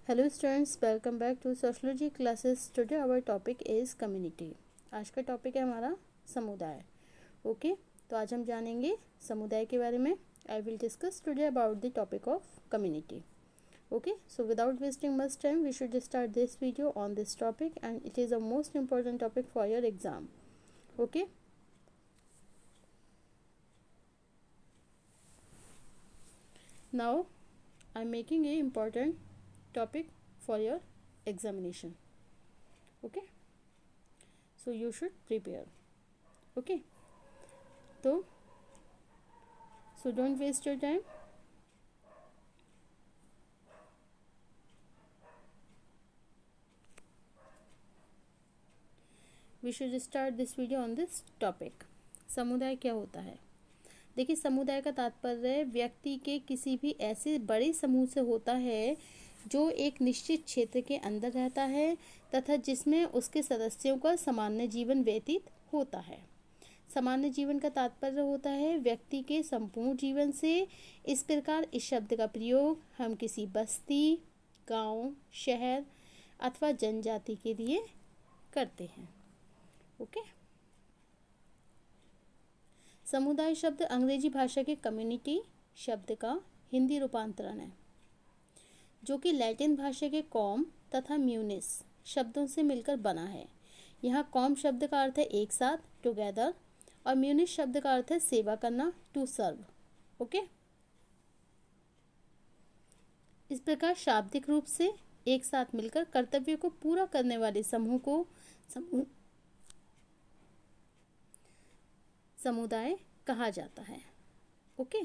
Hello students, welcome back to sociology classes. Today our topic is community. आज का topic है हमारा समुदाय। ओके, तो आज हम जानेंगे समुदाय के बारे में। I will discuss today about the topic of community. Okay, so without wasting much time we should start this video on this topic and it is a most important topic for your exam. Okay, now I'm making a important topic for your examination. Okay, so you should prepare. Okay, so don't waste your time. We should start this video on this topic. समुदाय क्या होता है? देखिए, समुदाय का तात्पर्य व्यक्ति के किसी भी ऐसे बड़े समूह से होता है जो एक निश्चित क्षेत्र के अंदर रहता है तथा जिसमें उसके सदस्यों का सामान्य जीवन व्यतीत होता है। सामान्य जीवन का तात्पर्य होता है व्यक्ति के संपूर्ण जीवन से। इस प्रकार इस शब्द का प्रयोग हम किसी बस्ती, गांव, शहर अथवा जनजाति के लिए करते हैं। ओके, समुदाय शब्द अंग्रेजी भाषा के कम्युनिटी शब्द का हिंदी रूपांतरण है, जो कि लैटिन भाषा के कॉम तथा म्यूनिस शब्दों से मिलकर बना है। यहाँ कॉम शब्द का अर्थ है एक साथ, टुगेदर, और म्यूनिस शब्द का अर्थ है सेवा करना, टू सर्व। ओके, इस प्रकार शाब्दिक रूप से एक साथ मिलकर कर्तव्य को पूरा करने वाले समूह को समुदाय कहा जाता है। ओके,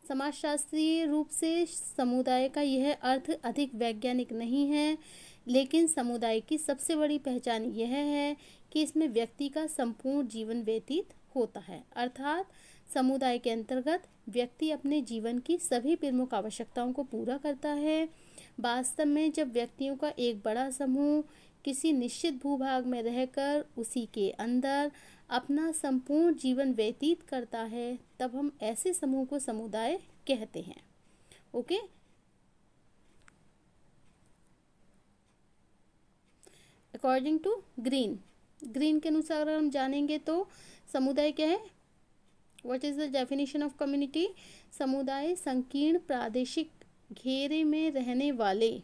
समाजशास्त्रीय रूप से समुदाय का यह अर्थ अधिक वैज्ञानिक नहीं है, लेकिन समुदाय की सबसे बड़ी पहचान यह है कि इसमें व्यक्ति का संपूर्ण जीवन व्यतीत होता है। अर्थात समुदाय के अंतर्गत व्यक्ति अपने जीवन की सभी प्रमुख आवश्यकताओं को पूरा करता है। वास्तव में जब व्यक्तियों का एक बड़ा समूह किसी निश्चित भूभाग में रहकर उसी के अंदर अपना संपूर्ण जीवन व्यतीत करता है, तब हम ऐसे समूह को समुदाय कहते हैं। ओके, अकॉर्डिंग टू ग्रीन के अनुसार अगर हम जानेंगे तो समुदाय क्या है? What is the definition of community? समुदाय संकीर्ण प्रादेशिक घेरे में रहने वाले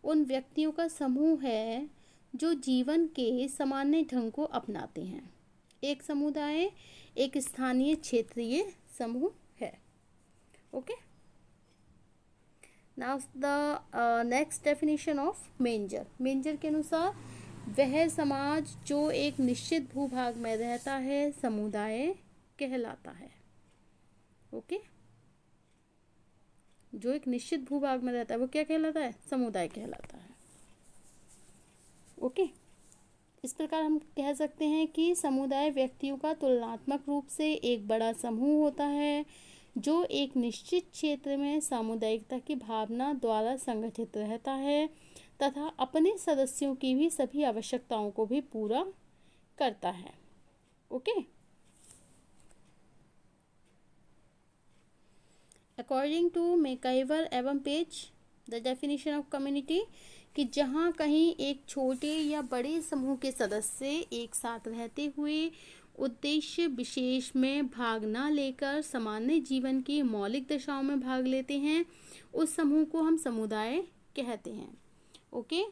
उन व्यक्तियों का समूह है जो जीवन के सामान्य ढंग को अपनाते हैं। एक समुदाय एक स्थानीय क्षेत्रीय समूह है। Okay, now the next definition of मेंजर के अनुसार वह समाज जो एक निश्चित भूभाग में रहता है समुदाय कहलाता है। ओके, जो एक निश्चित भूभाग में रहता है वो क्या कहलाता है? समुदाय कहलाता है। ओके, इस प्रकार हम कह सकते हैं कि समुदाय व्यक्तियों का तुलनात्मक रूप से एक बड़ा समूह होता है जो एक निश्चित क्षेत्र में सामुदायिकता की भावना द्वारा संगठित रहता है तथा अपने सदस्यों की भी सभी आवश्यकताओं को भी पूरा करता है। ओके, अकॉर्डिंग टू मैकाइवर एवं page the definition of community कि जहाँ कहीं एक छोटे या बड़े समूह के सदस्य एक साथ रहते हुए उद्देश्य विशेष में भाग न लेकर सामान्य जीवन की मौलिक दशाओं में भाग लेते हैं, उस समूह को हम समुदाय कहते हैं। ओके,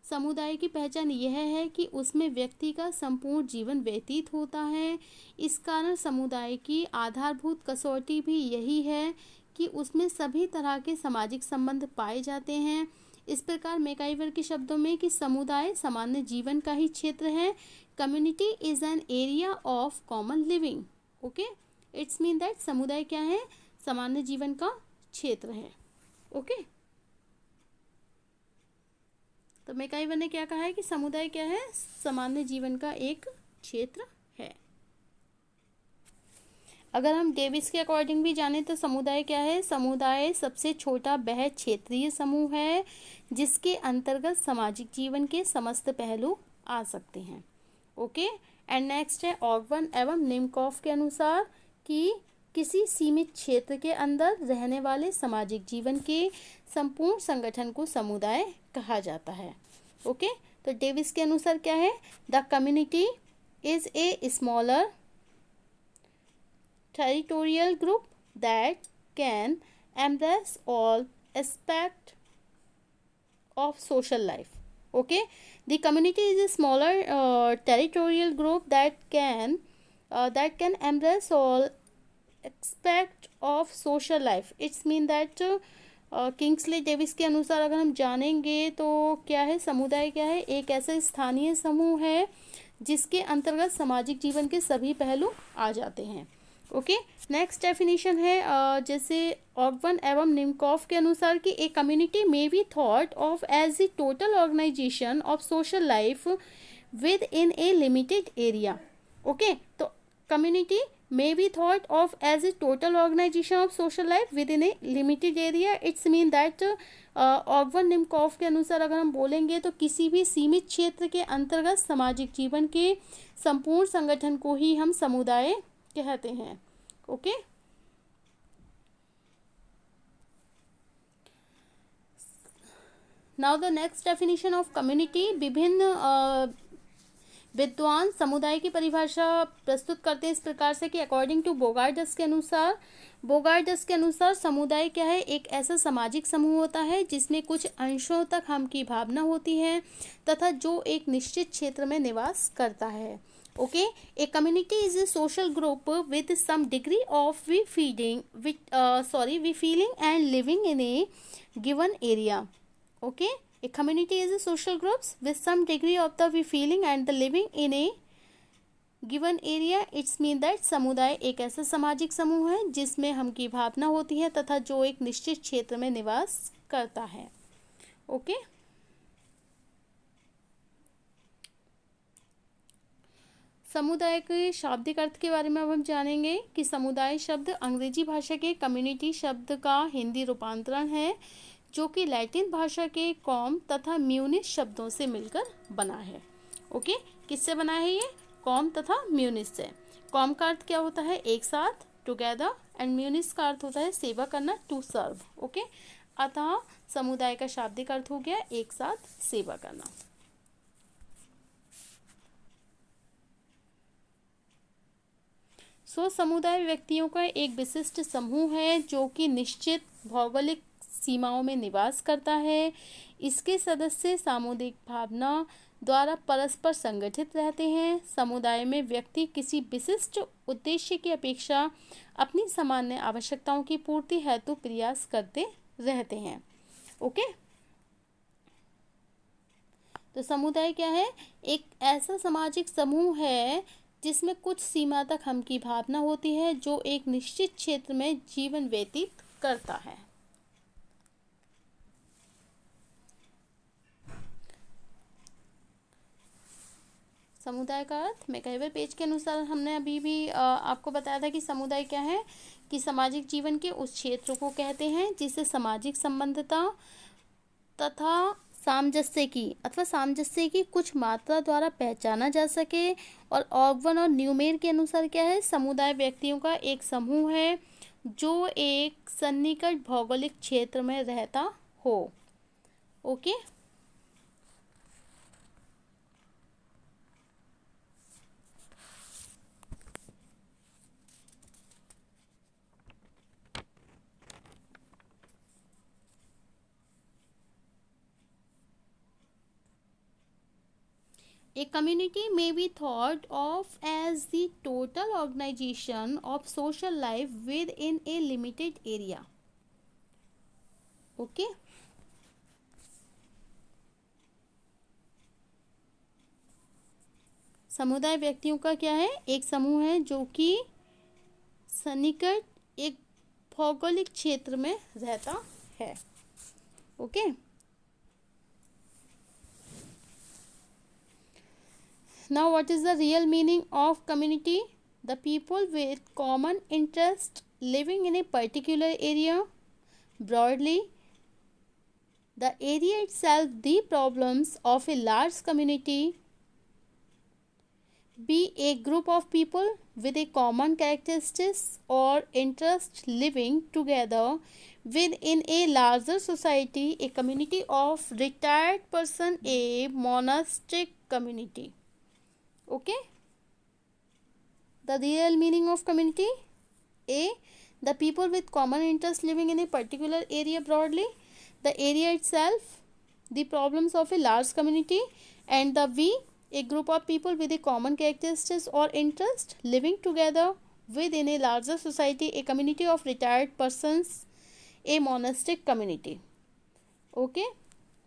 समुदाय की पहचान यह है कि उसमें व्यक्ति का संपूर्ण जीवन व्यतीत होता है। इस कारण समुदाय की आधारभूत कसौटी भी यही है कि उसमें सभी तरह के सामाजिक संबंध पाए जाते हैं। इस प्रकार मैकाइवर के शब्दों में कि समुदाय सामान्य जीवन का ही क्षेत्र है। Community is an area of common living. Okay, it's mean that समुदाय क्या है? सामान्य जीवन का क्षेत्र है। ओके, तो मैकाइवर ने क्या कहा है कि समुदाय क्या है? सामान्य जीवन का एक क्षेत्र है। अगर हम डेविस के अकॉर्डिंग भी जाने तो समुदाय क्या है? समुदाय सबसे छोटा वह क्षेत्रीय समूह है जिसके अंतर्गत सामाजिक जीवन के समस्त पहलू आ सकते हैं। ओके, एंड नेक्स्ट है ऑगवन एवं निमकॉफ के अनुसार कि किसी सीमित क्षेत्र के अंदर रहने वाले सामाजिक जीवन के संपूर्ण संगठन को समुदाय कहा जाता है। ओके, तो डेविस के अनुसार क्या है, the community is a smaller territorial group that can embrace all aspect of social life. Okay, the community is a smaller territorial group that can embrace all aspect of social life. It's mean that Kingsley Davis के अनुसार अगर हम जानेंगे तो क्या है, समुदाय क्या है, एक ऐसा स्थानीय समूह है जिसके अंतर्गत सामाजिक जीवन के सभी पहलू आ जाते हैं। ओके, नेक्स्ट डेफिनेशन है जैसे ऑगवन एवं निमकॉफ के अनुसार कि a community may be thought of as the total organisation of social life within a limited area. Okay, तो community may be thought of as a total organization of social life within a limited area. It's mean that Ogburn Nimkoff के अनुसार अगर हम बोलेंगे तो किसी भी सीमित क्षेत्र के अंतर्गत सामाजिक जीवन के संपूर्ण संगठन को ही हम समुदाय कहते हैं। Okay, now the next definition of community. विभिन्न विद्वान समुदाय की परिभाषा प्रस्तुत करते हैं इस प्रकार से कि अकॉर्डिंग टू बोगार्डस के अनुसार समुदाय क्या है, एक ऐसा सामाजिक समूह होता है जिसमें कुछ अंशों तक हम की भावना होती है तथा जो एक निश्चित क्षेत्र में निवास करता है। Okay, a community is a social group with some degree of we feeling and living in a given area. Okay, a community is a social groups with some degree of the we feeling and the living in a given area. It's mean that समुदाय एक ऐसा सामाजिक समूह है जिसमें हम की भावना होती है तथा जो एक निश्चित क्षेत्र में निवास करता है। ओके, समुदाय के शाब्दिक अर्थ के बारे में अब हम जानेंगे कि समुदाय शब्द अंग्रेजी भाषा के कम्युनिटी शब्द का हिंदी रूपांतरण है जो कि लैटिन भाषा के कॉम तथा म्यूनिस शब्दों से मिलकर बना है। ओके, किससे बना है ये, कॉम तथा म्यूनिस से। कॉम का अर्थ क्या होता है, एक साथ, टुगेदर, एंड म्यूनिस का अर्थ होता है सेवा करना, टू सर्व। ओके, अतः समुदाय का शाब्दिक अर्थ हो गया एक साथ सेवा करना। समुदाय व्यक्तियों का एक विशिष्ट समूह है जो कि निश्चित भौगोलिक सीमाओं में निवास करता है। इसके सदस्य सामुदायिक भावना द्वारा परस्पर संगठित रहते हैं। समुदाय में व्यक्ति किसी विशिष्ट उद्देश्य की अपेक्षा अपनी सामान्य आवश्यकताओं की पूर्ति हेतु प्रयास करते रहते हैं। ओके, तो समुदाय क्या है, एक ऐसा सामाजिक समूह है जिसमें कुछ सीमा तक हम की भावना होती है जो एक निश्चित क्षेत्र में जीवन व्यतीत करता है। समुदाय का अर्थ मैकइवर पेज के अनुसार हमने अभी भी आपको बताया था कि समुदाय क्या है, कि सामाजिक जीवन के उस क्षेत्र को कहते हैं जिसे सामाजिक संबंधता तथा सामंजस्य की कुछ मात्रा द्वारा पहचाना जा सके। और ऑगवन और न्यूमेर के अनुसार क्या है, समुदाय व्यक्तियों का एक समूह है जो एक सन्निकट भौगोलिक क्षेत्र में रहता हो। Okay, A community may be thought of as the total organization of social life within a limited area. Okay? समुदाय व्यक्तियों का क्या है, एक समूह है जो कि सन्निकट एक भौगोलिक क्षेत्र में रहता है। Okay, now what is the real meaning of community? The people with common interest living in a particular area. Broadly, the area itself, the problems of a large community be a group of people with a common characteristics or interest living together within a larger society, a community of retired person, a monastic community. Okay, the real meaning of community: A, the people with common interest living in a particular area broadly, the area itself, the problems of a large community, and the V, a group of people with a common characteristics or interest living together within a larger society, a community of retired persons, a monastic community. Okay,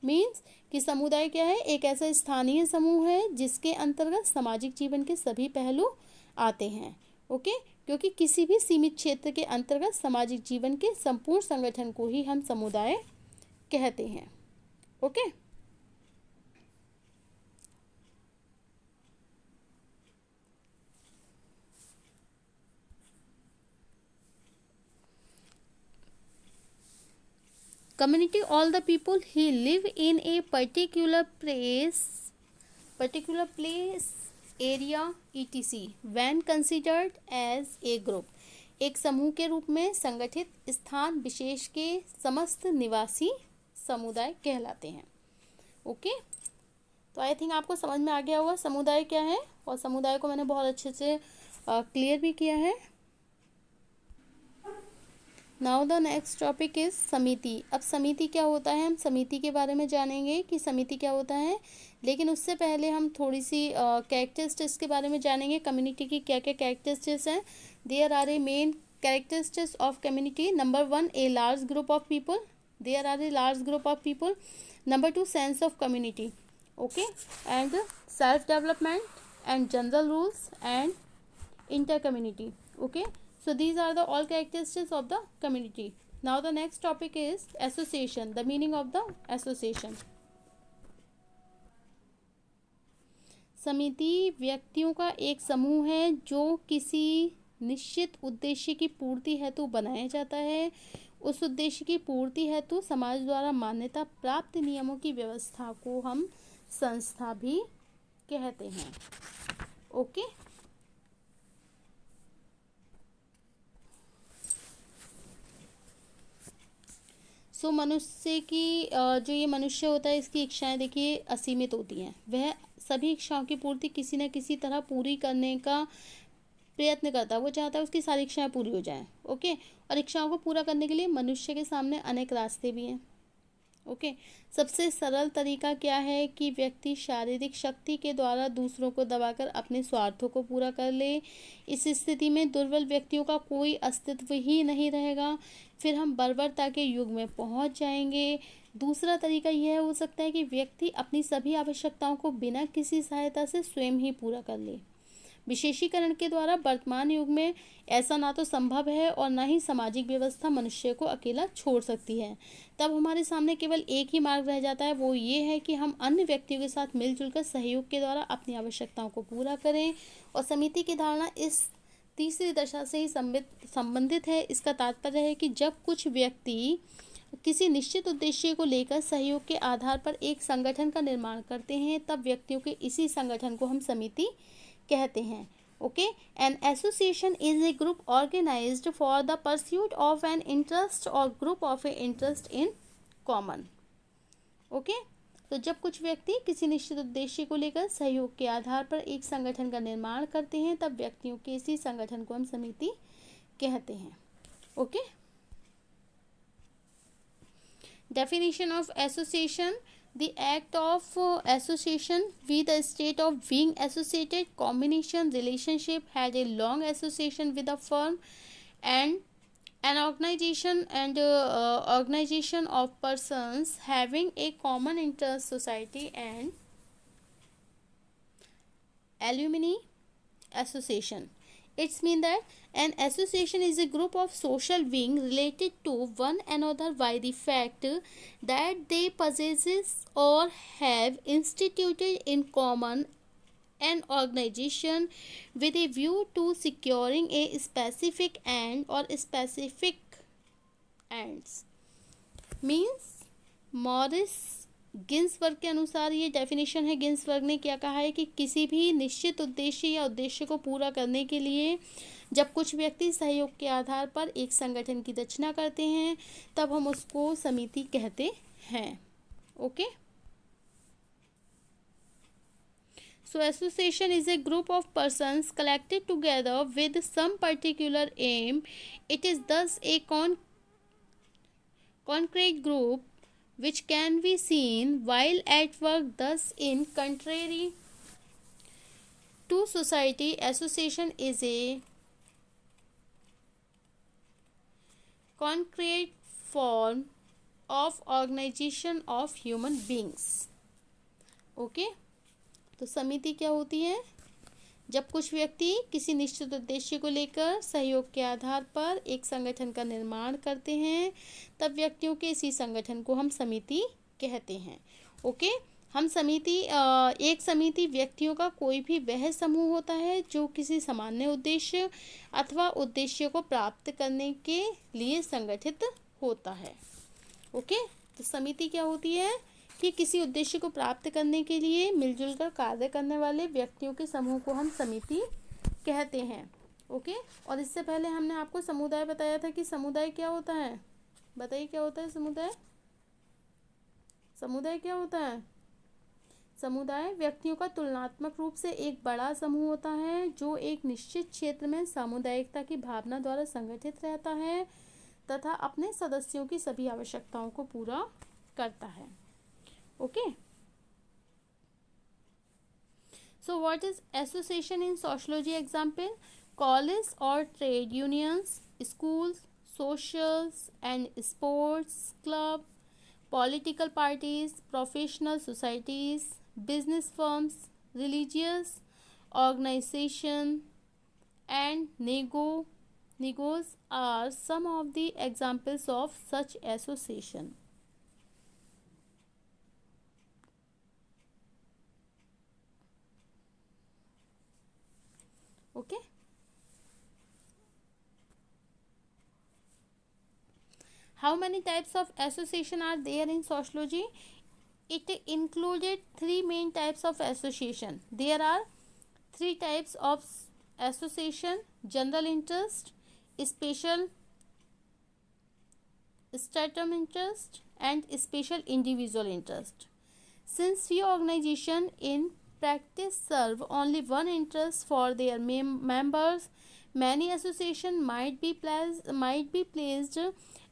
means कि समुदाय क्या है? एक ऐसा स्थानीय समूह है जिसके अंतर्गत सामाजिक जीवन के सभी पहलू आते हैं. ओके, क्योंकि किसी भी सीमित क्षेत्र के अंतर्गत सामाजिक जीवन के संपूर्ण संगठन को ही हम समुदाय कहते हैं. Okay, community, all the people who live in a particular place, area, etc. when considered as a group, एक समूह के रूप में संगठित स्थान विशेष के समस्त निवासी समुदाय कहलाते हैं. ओके, तो आई थिंक आपको समझ में आ गया होगा समुदाय क्या है, और समुदाय को मैंने बहुत अच्छे से क्लियर भी किया है. Now the next topic is समिति. अब समिति क्या होता है, हम समिति के बारे में जानेंगे कि समिति क्या होता है. लेकिन उससे पहले हम थोड़ी सी कैरेक्टरिस्टिक्स के बारे में जानेंगे. कम्युनिटी की क्या क्या कैरेक्टरिस्टिक्स हैं. There are a main characteristics of community. Number 1, a large group of people. There are a large group of people. Number 2, sense of community. Okay, and self development and general rules and inter community. Okay, so these are the all characteristics of the community. Now the next topic is association, the meaning of the association. समिति व्यक्तियों का एक समूह है जो किसी निश्चित उद्देश्य की पूर्ति हेतु बनाया जाता है. उस उद्देश्य की पूर्ति हेतु समाज द्वारा मान्यता प्राप्त नियमों की व्यवस्था को हम संस्था भी कहते हैं. ओके, सो मनुष्य की जो ये मनुष्य होता है इसकी इच्छाएं देखिए असीमित होती हैं. वह सभी इच्छाओं की पूर्ति किसी न किसी तरह पूरी करने का प्रयत्न करता है. वो चाहता है उसकी सारी इच्छाएं पूरी हो जाएं. ओके, और इच्छाओं को पूरा करने के लिए मनुष्य के सामने अनेक रास्ते भी हैं. ओके, सबसे सरल तरीका क्या है कि व्यक्ति शारीरिक शक्ति के द्वारा दूसरों को दबाकर अपने स्वार्थों को पूरा कर ले. इस स्थिति में दुर्बल व्यक्तियों का कोई अस्तित्व ही नहीं रहेगा. फिर हम बर्बरता के युग में पहुंच जाएंगे. दूसरा तरीका यह हो सकता है कि व्यक्ति अपनी सभी आवश्यकताओं को बिना किसी सहायता से स्वयं ही पूरा कर ले. विशेषीकरण के द्वारा वर्तमान युग में ऐसा ना तो संभव है और ना ही सामाजिक व्यवस्था मनुष्य को अकेला छोड़ सकती है. तब हमारे सामने केवल एक ही मार्ग रह जाता है, वो ये है कि हम अन्य व्यक्तियों के साथ मिलजुल कर सहयोग के द्वारा अपनी आवश्यकताओं को पूरा करें. और समिति की धारणा इस तीसरी दशा से ही संबंधित है. इसका तात्पर्य है कि जब कुछ व्यक्ति किसी निश्चित उद्देश्य को लेकर सहयोग के आधार पर एक संगठन का निर्माण करते हैं, तब व्यक्तियों के इसी संगठन को हम समिति कहते हैं. Okay, an association is a group organized for the pursuit of an interest और group of a interest in common. Okay, तो जब कुछ व्यक्ति किसी निश्चित उद्देश्य को लेकर सहयोग के आधार पर एक संगठन का निर्माण करते हैं, तब व्यक्तियों के इसी संगठन को हम समिति कहते हैं. Okay, definition of association: the act of association with the state of being associated, combination, relationship, had a long association with a firm and an organization of persons having a common interest, society and alumni association. It's mean that an association is a group of social beings related to one another by the fact that they possess or have instituted in common an organization with a view to securing a specific end or specific ends. Means Ginsberg के अनुसार ये definition है, Ginsberg ने क्या कहा है कि किसी भी निश्चित उद्देश्य या उद्देश्य को पूरा करने के लिए जब कुछ व्यक्ति सहयोग के आधार पर एक संगठन की रचना करते हैं तब हम उसको समिति कहते हैं। Okay, so association is a group of persons collected together with some particular aim. It is thus a concrete group which can be seen while at work. Thus, in contrary to society, association is a concrete form of organization of human beings. Okay, तो समिति क्या होती है? जब कुछ व्यक्ति किसी निश्चित उद्देश्य को लेकर सहयोग के आधार पर एक संगठन का निर्माण करते हैं तब व्यक्तियों के इसी संगठन को हम समिति कहते हैं। ओके, हम समिति एक समिति व्यक्तियों का कोई भी वह समूह होता है जो किसी सामान्य उद्देश्य अथवा उद्देश्य को प्राप्त करने के लिए संगठित होता है। ओके, तो समिति क्या होती है कि किसी उद्देश्य को प्राप्त करने के लिए मिलजुल कर कार्य करने वाले व्यक्तियों के समूह को हम समिति कहते हैं। ओके, और इससे पहले हमने आपको समुदाय बताया था कि समुदाय क्या होता है। बताइए क्या होता है समुदाय? समुदाय क्या होता है? समुदाय व्यक्तियों का तुलनात्मक रूप से एक बड़ा समूह होता है जो एक निश्चित क्षेत्र में सामुदायिकता की भावना द्वारा संगठित रहता है तथा अपने सदस्यों की सभी आवश्यकताओं को पूरा करता है। Okay, so what is association in sociology? Example: college or trade unions, schools, socials and sports club, political parties, professional societies, business firms, religious organization and negos are some of the examples of such association. Okay, how many types of association are there in sociology? It included three main types of association. There are three types of association: general interest, special stratum interest and special individual interest. Since few organization in practice serve only one interest for their members, many association might be placed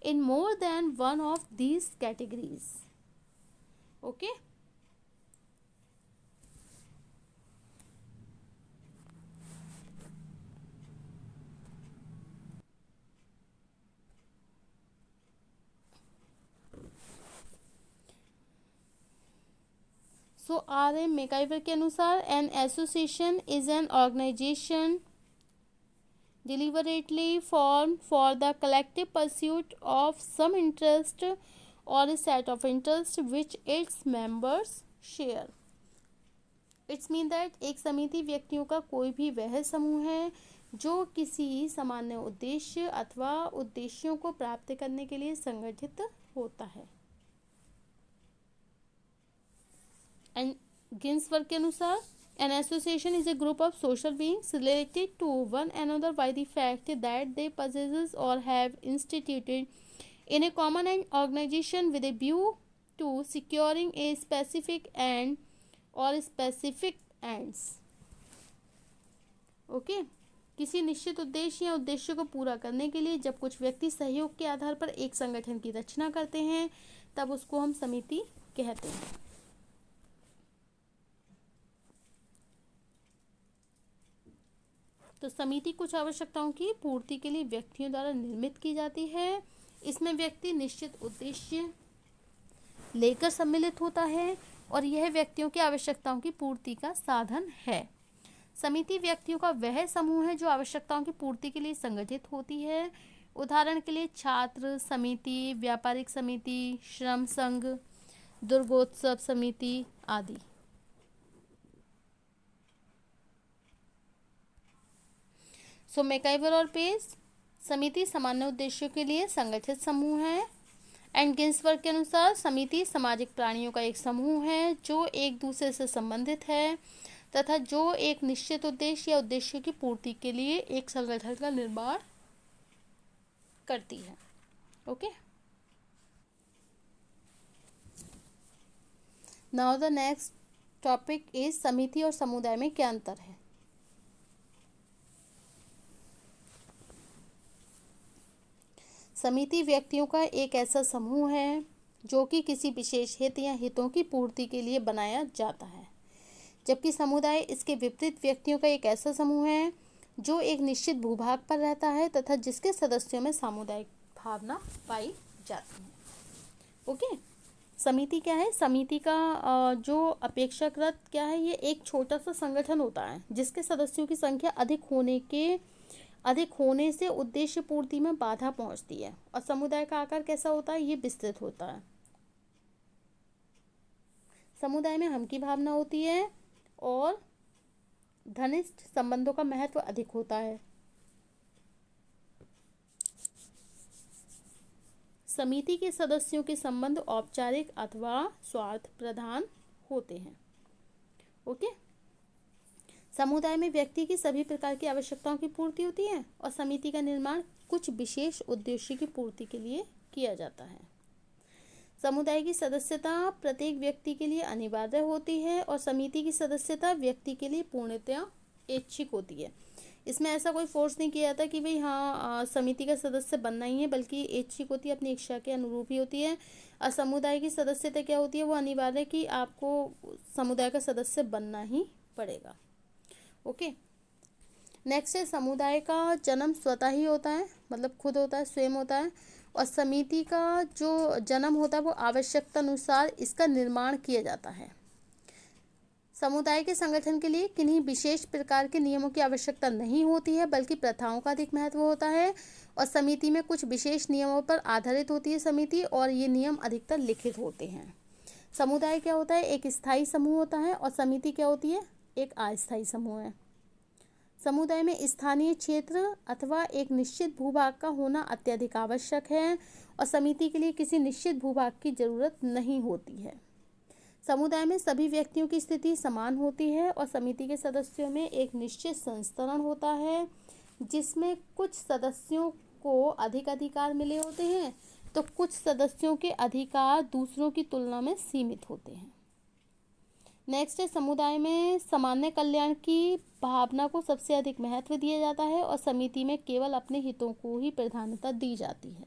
in more than one of these categories. Okay, so R.M. MacIver के अनुसार an association is an organization deliberately formed for the collective pursuit of some interest or a set of interests which its members share. It's mean that एक समिति व्यक्तियों का कोई भी वह समूह है जो किसी सामान्य उद्देश्य अथवा उद्देश्यों को प्राप्त करने के लिए संगठित होता है। And गिन्सबर्ग के अनुसार an association is a group of social beings related to one another by the fact that they possess or have instituted in a common organization with a view to securing a specific end or specific ends. Okay, किसी निश्चित उद्देश्य या उद्देश्य को पूरा करने के लिए जब कुछ व्यक्ति सहयोग के आधार पर एक संगठन की रचना करते हैं तब उसको हम समिति कहते हैं। तो समिति कुछ आवश्यकताओं की पूर्ति के लिए व्यक्तियों द्वारा निर्मित की जाती है। इसमें व्यक्ति निश्चित उद्देश्य लेकर सम्मिलित होता है और यह व्यक्तियों की आवश्यकताओं की पूर्ति का साधन है। समिति व्यक्तियों का वह समूह है जो आवश्यकताओं की पूर्ति के लिए संगठित होती है। उदाहरण के लिए छात्र समिति, व्यापारिक समिति, श्रम संघ, दुर्गोत्सव समिति आदि। सो मैकाइवर और पेज, समिति सामान्य उद्देश्यों के लिए संगठित समूह है। एंड गिन्सबर्ग के अनुसार समिति सामाजिक प्राणियों का एक समूह है जो एक दूसरे से संबंधित है तथा जो एक निश्चित उद्देश्य या उद्देश्य की पूर्ति के लिए एक संगठन का निर्माण करती है। Okay, now the next topic is समिति और समुदाय में क्या अंतर है। समिति व्यक्तियों का एक ऐसा समूह है जो कि किसी विशेष हित या हितों की पूर्ति के लिए बनाया जाता है, जबकि समुदाय इसके विपरीत व्यक्तियों का एक ऐसा समूह है जो एक निश्चित भूभाग पर रहता है तथा जिसके सदस्यों में सामुदायिक भावना पाई जाती है। ओके, समिति क्या है? समिति का जो अपेक्षाकृत क्या है, ये एक छोटा सा संगठन होता है जिसके सदस्यों की संख्या अधिक होने से उद्देश्य पूर्ति में बाधा पहुंचती है। और समुदाय का आकार कैसा होता है? ये विस्तृत होता है। समुदाय में हम की भावना होती है और घनिष्ठ संबंधों का महत्व अधिक होता है। समिति के सदस्यों के संबंध औपचारिक अथवा स्वार्थ प्रधान होते हैं। ओके, समुदाय में व्यक्ति की सभी प्रकार की आवश्यकताओं की पूर्ति होती है और समिति का निर्माण कुछ विशेष उद्देश्य की पूर्ति के लिए किया जाता है। समुदाय की सदस्यता प्रत्येक व्यक्ति के लिए अनिवार्य होती है और समिति की सदस्यता व्यक्ति के लिए पूर्णतया ऐच्छिक होती है। इसमें ऐसा कोई फोर्स नहीं किया जाता कि भाई हाँ समिति का सदस्य बनना ही है, बल्कि ऐच्छिक होती है, अपनी इच्छा के अनुरूप ही होती है। और समुदाय की सदस्यता क्या होती है? वो अनिवार्य है कि आपको समुदाय का सदस्य बनना ही पड़ेगा। ओके, नेक्स्ट है समुदाय का जन्म स्वतः ही होता है, मतलब खुद होता है, स्वयं होता है। और समिति का जो जन्म होता है वो आवश्यकता अनुसार इसका निर्माण किया जाता है। समुदाय के संगठन के लिए किन्हीं विशेष प्रकार के नियमों की आवश्यकता नहीं होती है, बल्कि प्रथाओं का अधिक महत्व होता है। और समिति में कुछ विशेष नियमों पर आधारित होती है समिति, और ये नियम अधिकतर लिखित होते हैं। समुदाय क्या होता है? एक स्थायी समूह होता है और समिति क्या होती है? एक अस्थायी समूह है। समुदाय में स्थानीय क्षेत्र अथवा एक निश्चित भूभाग का होना अत्यधिक आवश्यक है और समिति के लिए किसी निश्चित भूभाग की जरूरत नहीं होती है। समुदाय में सभी व्यक्तियों की स्थिति समान होती है और समिति के सदस्यों में एक निश्चित संस्तरण होता है जिसमें कुछ सदस्यों को अधिक अधिकार मिले होते हैं तो कुछ सदस्यों के अधिकार दूसरों की तुलना में सीमित होते हैं। नेक्स्ट है समुदाय में सामान्य कल्याण की भावना को सबसे अधिक महत्व दिया जाता है और समिति में केवल अपने हितों को ही प्राधान्यता दी जाती है।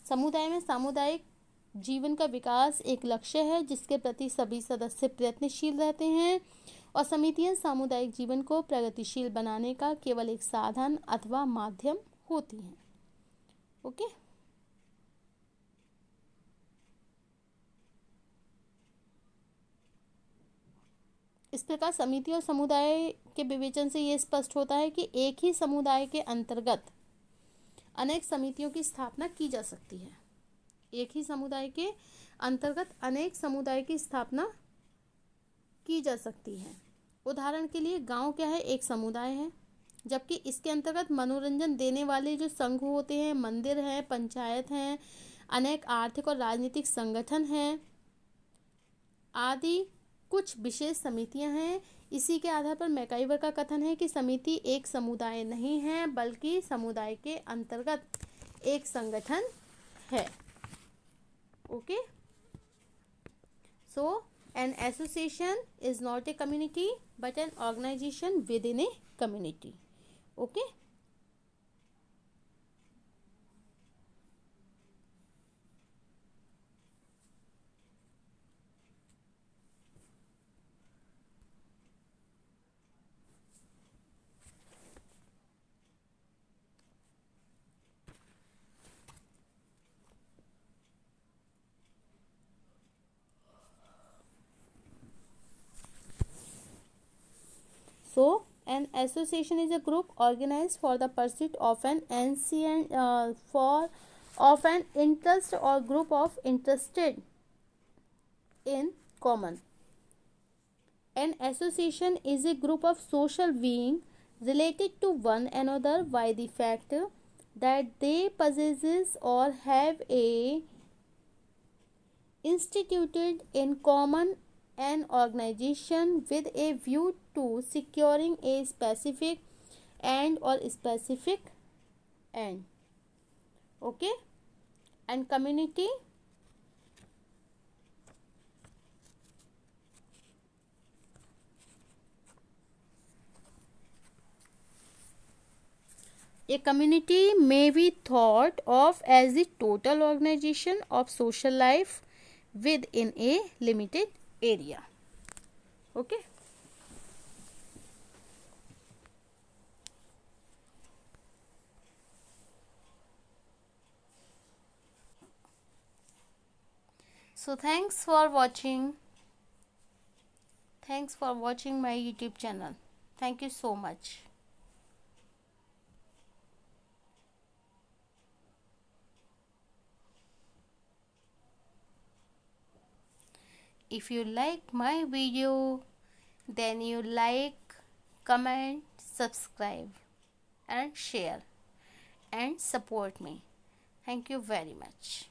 समुदाय में सामुदायिक जीवन का विकास एक लक्ष्य है जिसके प्रति सभी सदस्य प्रयत्नशील रहते हैं और समितियां सामुदायिक जीवन को प्रगतिशील बनाने का केवल एक साधन अथवा माध्यम होती हैं। ओके, इस प्रकार समिति और समुदाय के विवेचन से ये स्पष्ट होता है कि एक ही समुदाय के अंतर्गत अनेक समितियों की स्थापना की जा सकती है। एक ही समुदाय के अंतर्गत अनेक समुदाय की स्थापना की जा सकती है। उदाहरण के लिए गांव क्या है? एक समुदाय है, जबकि इसके अंतर्गत मनोरंजन देने वाले जो संघ होते हैं, मंदिर हैं, पंचायत हैं, अनेक आर्थिक और राजनीतिक संगठन हैं आदि कुछ विशेष समितियां हैं। इसी के आधार पर मैकाइवर का कथन है कि समिति एक समुदाय नहीं है बल्कि समुदाय के अंतर्गत एक संगठन है। Okay, so an association is not a community but an organisation within a community. Okay, so an association is a group organized for the pursuit of an interest or group of interested in common. An association is a group of social beings related to one another by the fact that they possesses or have a instituted in common an organization with a view to securing a specific end or specific end. Okay, and community. A community may be thought of as the total organization of social life within a limited area. Okay. So thanks for watching. Thanks for watching my YouTube channel. Thank you so much. If you like my video, then you like, comment, subscribe and share and support me. Thank you very much.